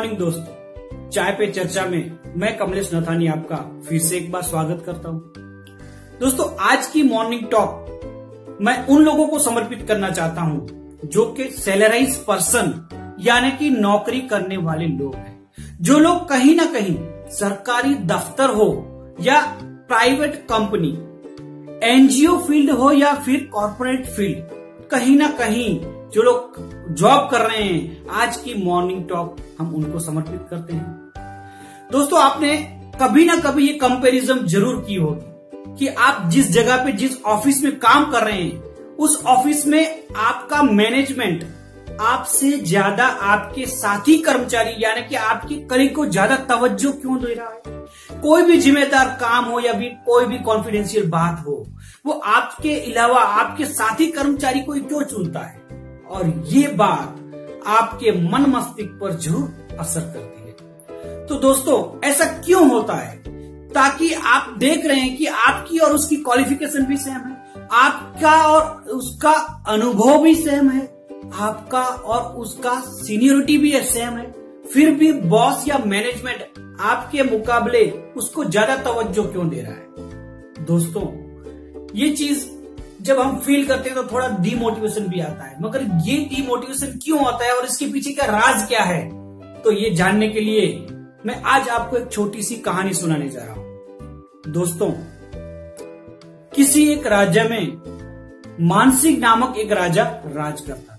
Morning दोस्तों, चाय पे चर्चा में मैं कमलेश नथानी आपका फिर से एक बार स्वागत करता हूं। दोस्तों, आज की मॉर्निंग टॉक मैं उन लोगों को समर्पित करना चाहता हूं जो कि सैलराइज पर्सन यानी कि नौकरी करने वाले लोग हैं। जो लोग कहीं ना कहीं सरकारी दफ्तर हो या प्राइवेट कंपनी, एनजीओ फील्ड हो या फिर कॉर्पोरेट फील्ड, कहीं ना कहीं जो लोग जॉब कर रहे हैं, आज की मॉर्निंग टॉक हम उनको समर्पित करते हैं। दोस्तों, आपने कभी ना कभी ये कंपैरिजन जरूर की होगी कि आप जिस जगह पे, जिस ऑफिस में काम कर रहे हैं, उस ऑफिस में आपका मैनेजमेंट आपसे ज्यादा आपके साथी कर्मचारी यानी कि आपके कलीग को ज्यादा तवज्जो क्यों दे रहा है। कोई भी जिम्मेदार काम हो या भी कोई भी कॉन्फिडेंशियल बात हो, वो आपके अलावा आपके साथी कर्मचारी को क्यों चुनता है, और ये बात आपके मन मस्तिष्क पर जरूर असर करती है। तो दोस्तों, ऐसा क्यों होता है? ताकि आप देख रहे हैं कि आपकी और उसकी क्वालिफिकेशन भी सेम है, आपका और उसका अनुभव भी सेम है, आपका और उसका सीनियरिटी भी सेम है, फिर भी बॉस या मैनेजमेंट आपके मुकाबले उसको ज्यादा तवज्जो क्यों दे रहा है? दोस्तों, ये चीज जब हम फील करते हैं तो थोड़ा डीमोटिवेशन भी आता है, मगर ये डीमोटिवेशन क्यों आता है और इसके पीछे का राज क्या है, तो ये जानने के लिए मैं आज आपको एक छोटी सी कहानी सुनाने जा रहा हूं। दोस्तों, किसी एक राज्य में मानसिंह नामक एक राजा राज करता था।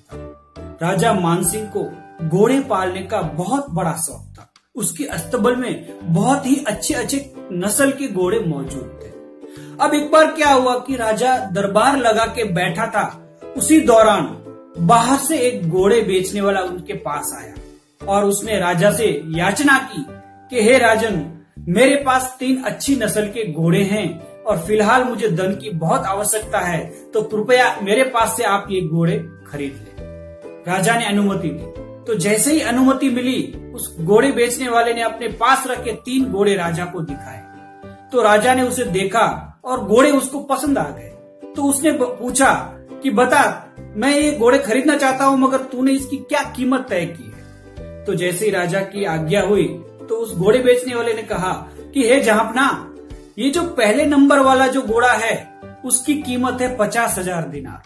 राजा मानसिंह को घोड़े पालने का बहुत बड़ा शौक था। उसके अस्तबल में बहुत ही अच्छे अच्छे नस्ल के घोड़े मौजूद थे। अब एक बार क्या हुआ कि राजा दरबार लगा के बैठा था, उसी दौरान बाहर से एक घोड़े बेचने वाला उनके पास आया और उसने राजा से याचना की कि हे राजन, मेरे पास 3 अच्छी नस्ल के घोड़े हैं और फिलहाल मुझे धन की बहुत आवश्यकता है, तो कृपया मेरे पास से आप ये घोड़े खरीद ले। राजा ने अनुमति दी। तो जैसे ही अनुमति मिली, उस घोड़े बेचने वाले ने अपने पास रखे 3 घोड़े राजा को दिखाए। तो राजा ने उसे देखा और घोड़े उसको पसंद आ गए। तो उसने पूछा कि बता, मैं ये घोड़े खरीदना चाहता हूं, मगर तूने इसकी क्या कीमत तय की है? तो जैसे ही राजा की आज्ञा हुई तो उस घोड़े बेचने वाले ने कहा कि हे जहांपना, ये जो पहले नंबर वाला जो घोड़ा है उसकी कीमत है 50,000 दिनार,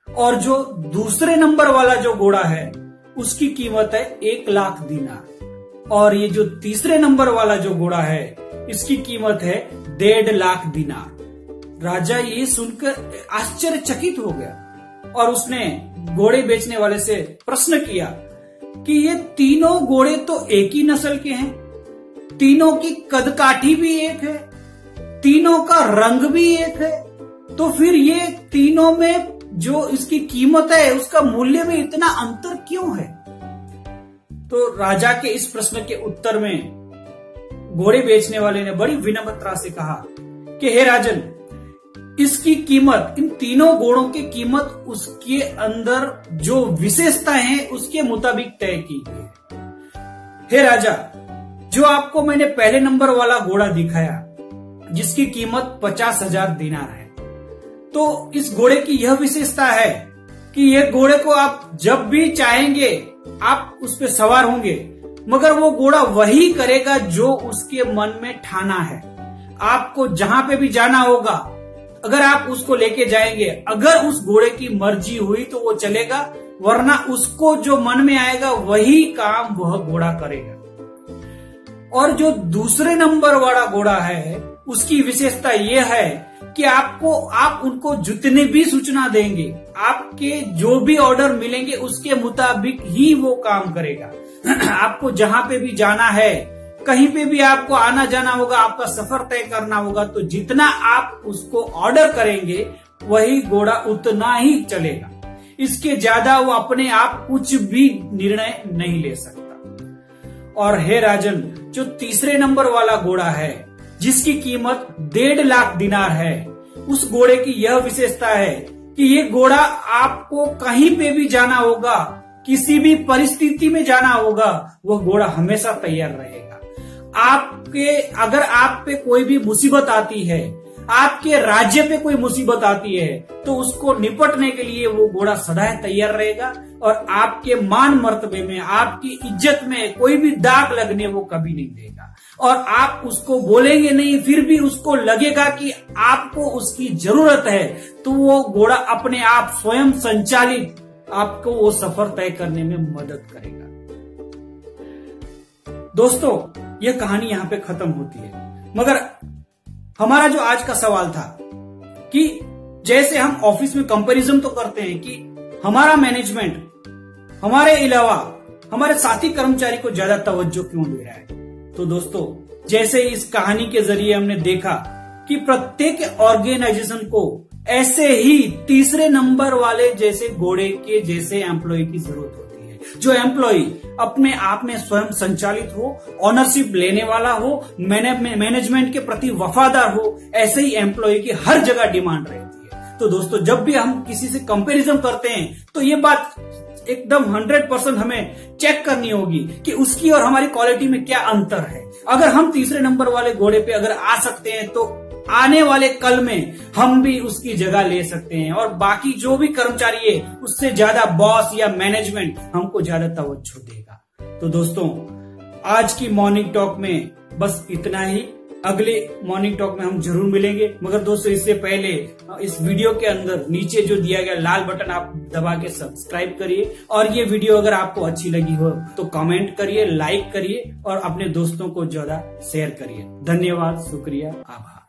और जो दूसरे नंबर वाला जो घोड़ा है उसकी कीमत है 1,00,000 दिनार, और ये जो तीसरे नंबर वाला जो घोड़ा है इसकी कीमत है 1,50,000 दिनार। राजा ये सुनकर आश्चर्यचकित हो गया और उसने घोड़े बेचने वाले से प्रश्न किया कि ये तीनों घोड़े तो एक ही नस्ल के हैं, तीनों की कदकाठी भी एक है, तीनों का रंग भी एक है, तो फिर ये तीनों में जो इसकी कीमत है उसका मूल्य में इतना अंतर क्यों है? तो राजा के इस प्रश्न के उत्तर में घोड़े बेचने वाले ने बड़ी विनम्रता से कहा कि हे राजन, इसकी कीमत, इन तीनों घोड़ों की कीमत उसके अंदर जो विशेषता है उसके मुताबिक तय की गई है। हे राजा, जो आपको मैंने पहले नंबर वाला घोड़ा दिखाया जिसकी कीमत 50,000 दिनार है, तो इस घोड़े की यह विशेषता है कि यह घोड़े को आप जब भी चाहेंगे आप उस पर सवार होंगे, मगर वो घोड़ा वही करेगा जो उसके मन में ठाना है। आपको जहां पे भी जाना होगा, अगर आप उसको लेके जाएंगे, अगर उस घोड़े की मर्जी हुई तो वो चलेगा, वरना उसको जो मन में आएगा वही काम वह घोड़ा करेगा। और जो दूसरे नंबर वाला घोड़ा है उसकी विशेषता यह है कि आप उनको जितने भी सूचना देंगे, आपके जो भी ऑर्डर मिलेंगे उसके मुताबिक ही वो काम करेगा। आपको जहां पे भी जाना है, कहीं पे भी आपको आना जाना होगा, आपका सफर तय करना होगा, तो जितना आप उसको ऑर्डर करेंगे वही घोड़ा उतना ही चलेगा। इसके ज्यादा वो अपने आप कुछ भी निर्णय नहीं ले सकता। और हे राजन, जो तीसरे नंबर वाला घोड़ा है जिसकी कीमत 1,50,000 दिनार है, उस घोड़े की यह विशेषता है कि ये घोड़ा आपको कहीं पे भी जाना होगा, किसी भी परिस्थिति में जाना होगा, वह घोड़ा हमेशा तैयार रहेगा। अगर आप पे कोई भी मुसीबत आती है, आपके राज्य पे कोई मुसीबत आती है तो उसको निपटने के लिए वो घोड़ा सदा तैयार रहेगा और आपके मान मर्तबे में, आपकी इज्जत में कोई भी दाग लगने वो कभी नहीं देगा। और आप उसको बोलेंगे नहीं, फिर भी उसको लगेगा कि आपको उसकी जरूरत है, तो वो घोड़ा अपने आप स्वयं संचालित आपको वो सफर तय करने में मदद करेगा। दोस्तों, यह कहानी यहां पे खत्म होती है, मगर हमारा जो आज का सवाल था कि जैसे हम ऑफिस में कंपैरिजन तो करते हैं कि हमारा मैनेजमेंट हमारे अलावा हमारे साथी कर्मचारी को ज्यादा तवज्जो क्यों दे रहा है। तो दोस्तों, जैसे इस कहानी के जरिए हमने देखा कि प्रत्येक ऑर्गेनाइजेशन को ऐसे ही तीसरे नंबर वाले जैसे घोड़े के जैसे एम्प्लॉय की जरूरत होती है, जो एम्प्लॉय अपने आप में स्वयं संचालित हो, ऑनरशिप लेने वाला हो, मैनेजमेंट के प्रति वफादार हो। ऐसे ही एम्प्लॉय की हर जगह डिमांड रहती है। तो दोस्तों, जब भी हम किसी से कंपैरिजन करते हैं तो ये बात एकदम 100% हमें चेक करनी होगी कि उसकी और हमारी क्वालिटी में क्या अंतर है। अगर हम तीसरे नंबर वाले घोड़े पे अगर आ सकते हैं तो आने वाले कल में हम भी उसकी जगह ले सकते हैं और बाकी जो भी कर्मचारी है उससे ज्यादा बॉस या मैनेजमेंट हमको ज्यादा तवज्जो देगा। तो दोस्तों, आज की मॉर्निंग टॉक में बस इतना ही। अगले मॉर्निंग टॉक में हम जरूर मिलेंगे, मगर दोस्तों इससे पहले इस वीडियो के अंदर नीचे जो दिया गया लाल बटन आप दबा के सब्सक्राइब करिए और ये वीडियो अगर आपको अच्छी लगी हो तो कमेंट करिए, लाइक करिए और अपने दोस्तों को ज्यादा शेयर करिए। धन्यवाद, शुक्रिया, आभार।